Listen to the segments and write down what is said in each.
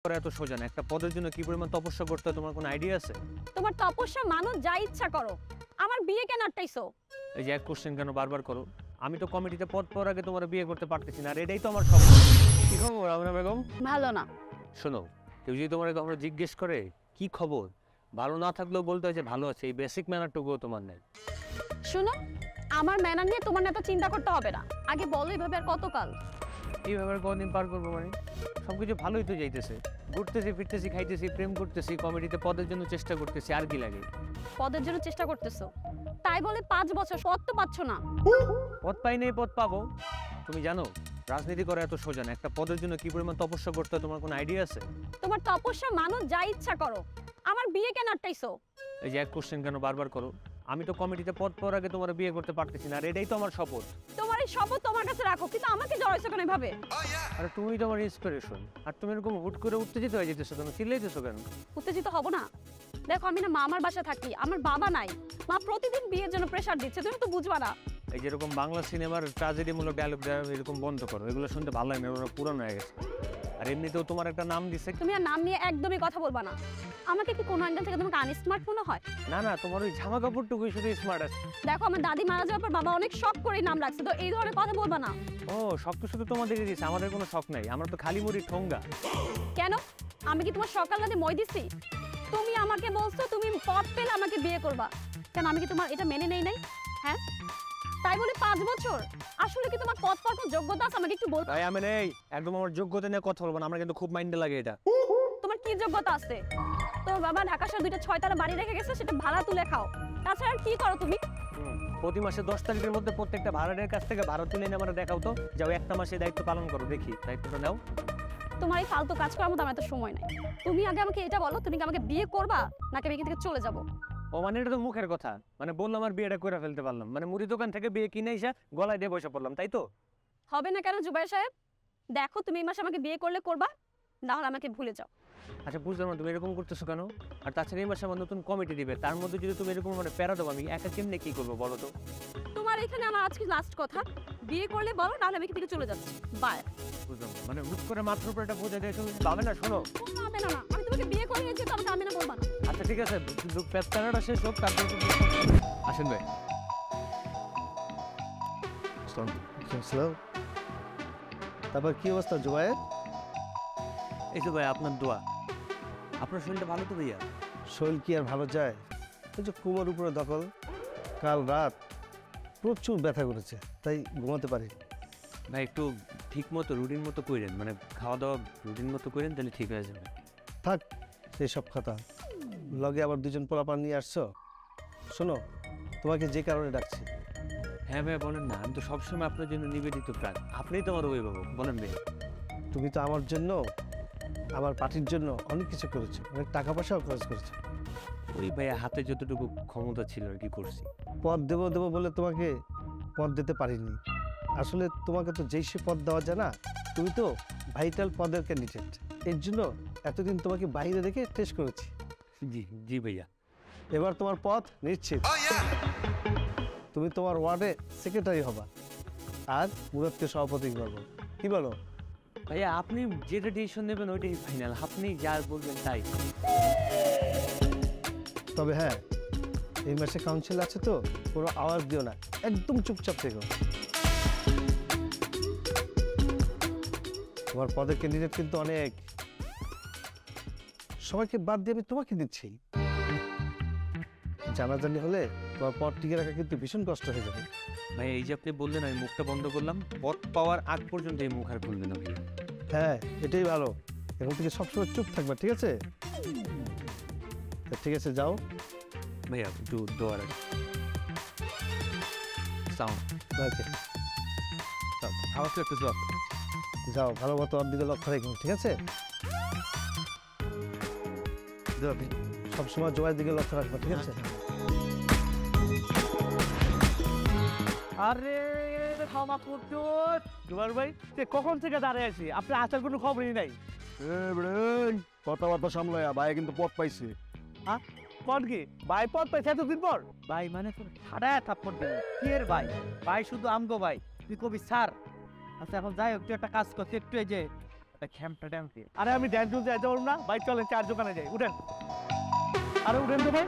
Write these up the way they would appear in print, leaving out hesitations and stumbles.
করা এত সোজা না। একটা পদের জন্য কি পরিমাণ তপস্যা করতে হয় তোমার কোনো আইডিয়া আছে? তোমার তপস্যা মানো, যা ইচ্ছা করো, আমার বিয়ে কেন আটটাইছো? এই যে এক কোশ্চেন কেন বারবার করো? আমি তো কমিটিতে পদ পাওয়ার আগে তোমার বিয়ে করতে পারতেছি না, আর এটাই তো আমার স্বপ্ন। কি খবর আমরা বেগম? ভালো না। শোনো, কেউ যদি তোমার কখনো জিজ্ঞেস করে কি খবর, ভালো না থাকলেও বলতে হয় যে ভালো আছে। এই বেসিক ম্যানারটুকুও তোমার নাই। শুনো, আমার ম্যানার নিয়ে তোমার এত চিন্তা করতে হবে না। আগে বলো এইভাবে আর কতকাল? এইভাবে কদিন পার করবো মানে? সবকিছু ভালোই তো যাইতেছে, ঘুরতেছি ফিরতেছি খাইতেছি প্রেম করতেছি, কমিটিতে পদের জন্য চেষ্টা করতেছি, আর কি লাগে? পদের জন্য চেষ্টা করতেছো, তাই বলে 5 বছর পদ তো পাচ্ছ না। পদ পাই নাই, পদ পাবো। তুমি জানো রাজনীতি করা এত সোজা না। একটা পদের জন্য কি পরিমাণ তপস্যা করতে হয় তোমার কোনো আইডিয়া আছে? তোমার তপস্যা মানো, যা ইচ্ছা করো, আমার বিয়ে কেন আটটাইছো? এই যে এক কোশ্চেন কেন বারবার করো? আমি তো কমিটিতে পদ পাওয়ার আগে তোমার বিয়ে করতে পারতেছি না, আর এটাই তো আমার শপথ। তোমার এই শপথ তোমার কাছে রাখো, কিন্তু আমাকে জড়াইছো কেন এভাবে? আর তুমি তো আমার ইন্সপিরেশন, আর তুমি এরকম হুট করে উত্তেজিত হয়ে যেতেছো কেন, চিল্লাইতেছো কেন? উত্তেজিত হব না? দেখো, আমি না মামার বাসা থাকি, আমার বাবা নাই। মা প্রতিদিন বিয়ের জন্য প্রেসার দিচ্ছে, তুমি তো বুঝবা না। এই যেরকম বাংলা সিনেমার ট্র্যাজেডিমূলক ডায়লগ দেওয়া এরকম বন্ধ করো, এগুলো শুনতে ভালো লাগে না, ওরা পুরানো হয়ে গেছে। আর এমনিতেও তোমার একটা নাম দিছে। তুমি আর নাম নিয়ে একদমই কথা বলবা না। আমাকে কি কোনো অ্যাঙ্গেল থেকে তোমাকে আনস্মার্ট মনে হয়? না না, তোমার ওই জামা কাপড়টুকুই শুধু স্মার্ট আছে। দেখো, আমার দাদি মারা যাওয়ার পর বাবা অনেক শখ করে নাম রাখছে, তো এই ধরনের কথা বলবা না। ও, শখ তো শুধু তোমাদেরই দিয়েছে, আমাদের কোনো শখ নাই। আমরা তো খালি মুড়ি ঠোঙ্গা। কেন? আমি কি তোমার সকাল রাতে মই দিছি? তুমি আমাকে বলছো তুমি পদ পেলে আমাকে বিয়ে করবা, কেন আমি কি তোমার এটা মেনে নেই নাই? হ্যাঁ, তাই বলে 5 বছর? আসলে কি তোমার পদ পাওয়ার কোনো যোগ্যতা আছে? আমাকে একটু বল। তাই আমি নেই, একদম আমার যোগ্যতা নিয়ে কথা বলবো না, আমার কিন্তু খুব মাইন্ডে লাগে এটা। তোমার কি যোগ্যতা আছে? তোমার বাবা ঢাকা শহরে 2টা 6 তলা বাড়ি রেখে গেছে, সেটা ভাড়া তুলে খাও। তাছাড়া আর কি করো তুমি? প্রতি মাসে 10 তারিখের মধ্যে প্রত্যেকটা ভাড়াটের কাছ থেকে ভাড়া তুলে এনে আমরা দেখাও তো, যাও একটা মাসে দায়িত্ব পালন করো, দেখি দায়িত্বটা নাও। তোমার এই ফালতু কাজ করার মতো আমার এত সময় নাই। তুমি আগে আমাকে এটা বলো, তুমি কি আমাকে বিয়ে করবা নাকি আমি এখান থেকে চলে যাব? ও মানে এটা তো মুখের কথা, মানে বললাম আমার বিয়েটা করে ফেলতে পারলাম, মানে মুড়ি দোকান থেকে বিয়ে কিনে এসে গলায় দিয়ে বসে পড়লাম, তাই তো? হবে না কেন জুবাইর সাহেব? দেখো, তুমি এই মাসে আমাকে বিয়ে করলে করবা, না হলে আমাকে ভুলে যাও। আচ্ছা বুঝলাম না, তুমি এরকম করতেছো কেন? আর তাছাড়া এই মাসে আমার নতুন কমিটি দিবে, তার মধ্যে যদি তুমি এরকম মানে প্যারা দেবো, আমি একা কেমনে কি করবো বলো তো? তোমার এখানে আমার আজকে লাস্ট কথা, বিয়ে করলে বলো, না হলে আমি এখান থেকে চলে যাচ্ছি। বাই। বুঝলাম না, মানে হুট করে মাথার উপর এটা বোঝা দেয় তুমি পাবে না। শোনো, হবে না, না আমি তোমাকে বিয়ে করে নিয়েছি, তো আমাকে আমি না বলবা না। আচ্ছা ঠিক আছে, প্যারাটা শেষ হোক, তারপর আসেন ভাই। আসসালাম। তারপর কি অবস্থা জুবায়ের? এই তো ভাই আপনার দোয়া। আপনার শরীরটা ভালো তো ভাইয়া? শরীর কি আর ভালো যায়? ওই যে কুমোর উপরে দখল, কাল রাত প্রচুর ব্যথা করেছে, তাই ঘুমাতে পারি। ভাই একটু ঠিক মতো রুটিন মতো করেন, মানে খাওয়া দাওয়া রুটিন মতো করেন, তাহলে ঠিক হয়ে যাবে। থাক সেই সব কথা, লগে আবার 2জন পোলাপান নিয়ে আসছো। শোনো, তোমাকে যে কারণে ডাকছি। হ্যাঁ ভাইয়া বলেন না, আমি তো সবসময় আপনার জন্য নিবেদিত প্রাণ, আপনিই তো আমার অভিভাবক, বলেন ভাইয়া। তুমি তো আমার জন্য, আমার পার্টির জন্য অনেক কিছু করেছো, অনেক টাকা পয়সাও খরচ করেছো। ওই ভাইয়া হাতে যতটুকু ক্ষমতা ছিল আর কি করছি। পদ দেবো দেবো বলে তোমাকে পদ দিতে পারিনি। আসলে তোমাকে তো যেই সে পদ দেওয়া যায় না, তুমি তো ভাইটাল পদের ক্যান্ডিডেট, এর জন্য এতদিন তোমাকে বাইরে রেখে টেস্ট করেছি। জি জি ভাইয়া। এবার তোমার পদ নিশ্চিত। তুমি তোমার ওয়ার্ডে সেক্রেটারি হবা, আর মুরাদকে সভাপতি করবো। কি বলো? ভাইয়া আপনি যেটা ডিসিশন নেবেন ওইটাই ফাইনাল, আপনি যা বলবেন তাই। তবে হ্যাঁ, এই মাসে কাউন্সিল আছে তো, কোনো আওয়াজ দিও না, একদম চুপচাপ থেকো। তোমার পদের ক্যান্ডিডেট কিন্তু অনেক, সবাইকে বাদ দিয়ে আমি তোমাকে দিচ্ছি। জানাজানি হলে তোমার পদ টিকে রাখা কিন্তু ভীষণ কষ্ট হয়ে যাবে। ভাই এই যে আপনি বললেন আমি মুখটা বন্ধ করলাম, পদ পাওয়ার আগ পর্যন্ত এই মুখ আর খুলবে না ভাইয়া। হ্যাঁ, এটাই ভালো, এখন থেকে সবসময় চুপ থাকবা, ঠিক আছে? ঠিক আছে, যাও। ভাইয়া একটু দোয়া রাখ। সাউন্ড ওকে, আওয়াজ করতেছ। যাও, ভালো মতো ওর দিকে লক্ষ্য রেখো, ঠিক আছে? সবসময় জয়ের দিকে লক্ষ্য রাখবা, ঠিক আছে? আরে ক্ষমা করছুন জুবাইর ভাই, কখন থেকে দাঁড়িয়ে আছি, আপনি আসার কোনো খবরই নাই। কথাবার্তা সামলাইয়া ভাই কিন্তু পথ পাইছে। পদ কি ভাই পদ পাইছে এতদিন পর? ভাই মানে তোর ছাড়ায় থাপ্পড় দেবে কি এর ভাই? ভাই শুধু আমগো ভাই, তুই কবি স্যার। আচ্ছা এখন যাই হোক, তুই একটা কাজ করতে, একটু এই যে খ্যামটা ট্যামটি আরে আমি ড্যান্স জুন যাইতে পারবো না ভাই চলেন চার দোকানে যাই উঠেন আরে উঠেন তো ভাই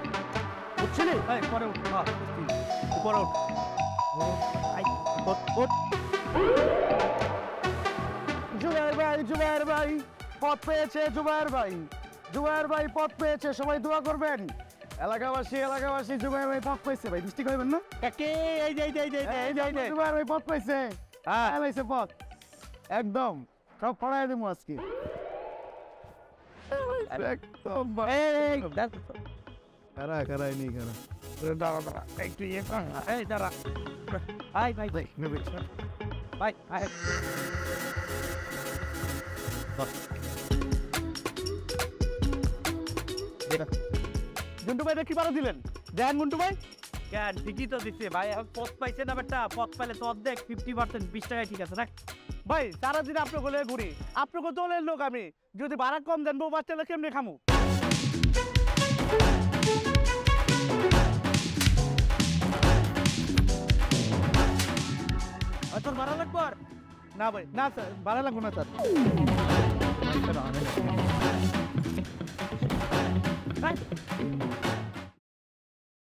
উঠছিলি ভাই পরে উঠ হ্যাঁ উপরে উঠ জুবাইর ভাই পথ পেয়েছে জুবাইর ভাই পথ পেয়েছে সবাই দোয়া করবেন এলাকাবাসী জুবাইর ভাই পথ পাইছে ভাই মিষ্টি খাইবেন না একে এই যে জুবাইর ভাই পথ পাইছে হ্যাঁ পাইছে পথ একদম সব পড়াই দেবো আজকে একদম কারাই নেই কারা একটু ইয়ে কর না। এই দাঁড়া ভাই ভাই ভাই ভাই ভাই গুন্টু ভাই কি বারো দিলেন দেন গুন্টু ভাই কেন ঠিকই তো দিচ্ছে ভাই এখন পথ পাইছে না বেটা পথ পাইলে তো অর্ধেক 50% 20 টাকায় ঠিক আছে রাখ ভাই সারাদিন আপনার গোলে ঘুরি আপনাকে দলের লোক আমি যদি ভাড়া কম দেন বউ বাচ্চারা কেমনে খামু তোর ভাড়া লাগবে না ভাই না স্যার ভাড়া লাগবে না স্যার